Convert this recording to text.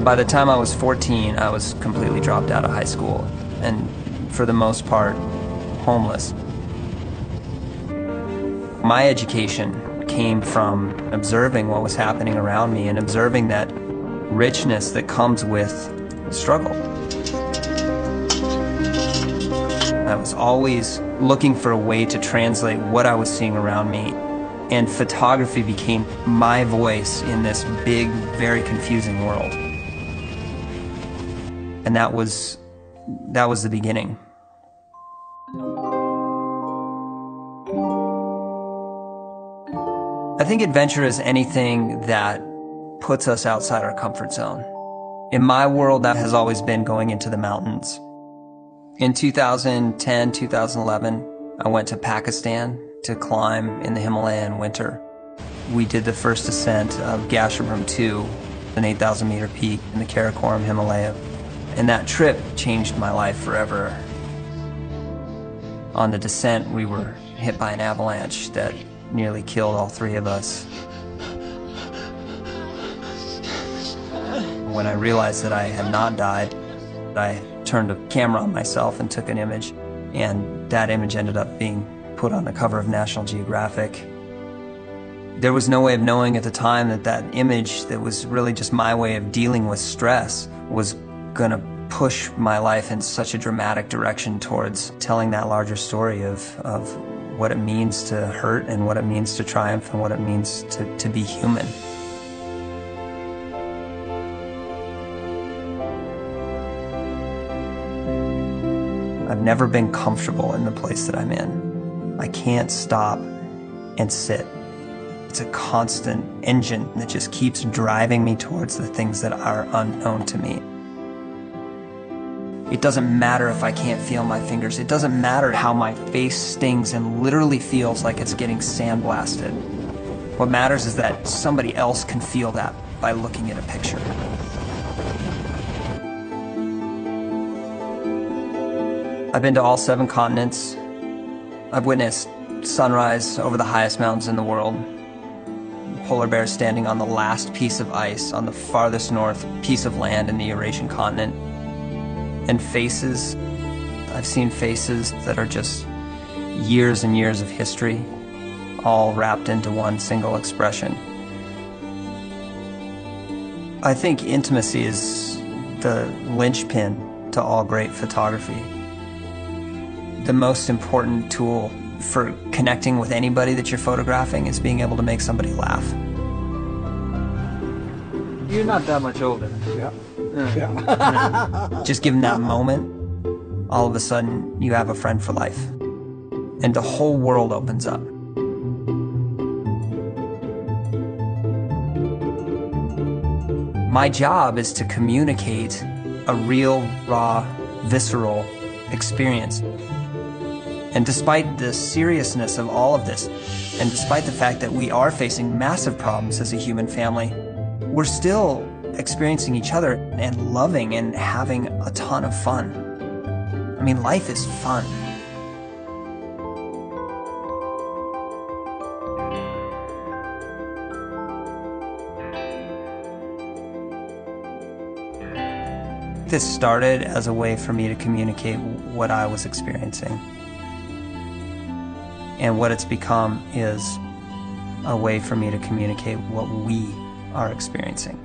By the time I was 14, I was completely dropped out of high school and, for the most part, homeless. My education came from observing what was happening around me and observing that richness that comes with struggle. I was always looking for a way to translate what I was seeing around me, and photography became my voice in this big, very confusing world. And that was the beginning. I think adventure is anything that puts us outside our comfort zone. In my world, that has always been going into the mountains. In 2010, 2011, I went to Pakistan to climb in the Himalaya in winter. We did the first ascent of Gashebrum 2, an 8,000 meter peak in the Karakoram Himalaya. And that trip changed my life forever. On the descent, we were hit by an avalanche that nearly killed all three of us. When I realized that I had not died, I turned a camera on myself and took an image, and that image ended up being put on the cover of National Geographic. There was no way of knowing at the time that that image that was really just my way of dealing with stress was gonna push my life in such a dramatic direction towards telling that larger story of what it means to hurt and what it means to triumph and what it means to be human. I've never been comfortable in the place that I'm in. I can't stop and sit. It's a constant engine that just keeps driving me towards the things that are unknown to me. It doesn't matter if I can't feel my fingers. It doesn't matter how my face stings and literally feels like it's getting sandblasted. What matters is that somebody else can feel that by looking at a picture. I've been to all 7 continents. I've witnessed sunrise over the highest mountains in the world. Polar bears standing on the last piece of ice on the farthest north piece of land in the Eurasian continent. And faces, I've seen faces that are just years and years of history, all wrapped into one single expression. I think intimacy is the linchpin to all great photography. The most important tool for connecting with anybody that you're photographing is being able to make somebody laugh. You're not that much older. Yeah. Just given that moment, all of a sudden you have a friend for life. And the whole world opens up. My job is to communicate a real, raw, visceral experience. And despite the seriousness of all of this, and despite the fact that we are facing massive problems as a human family, we're still experiencing each other and loving and having a ton of fun. I mean, life is fun. This started as a way for me to communicate what I was experiencing. And what it's become is a way for me to communicate what we are experiencing.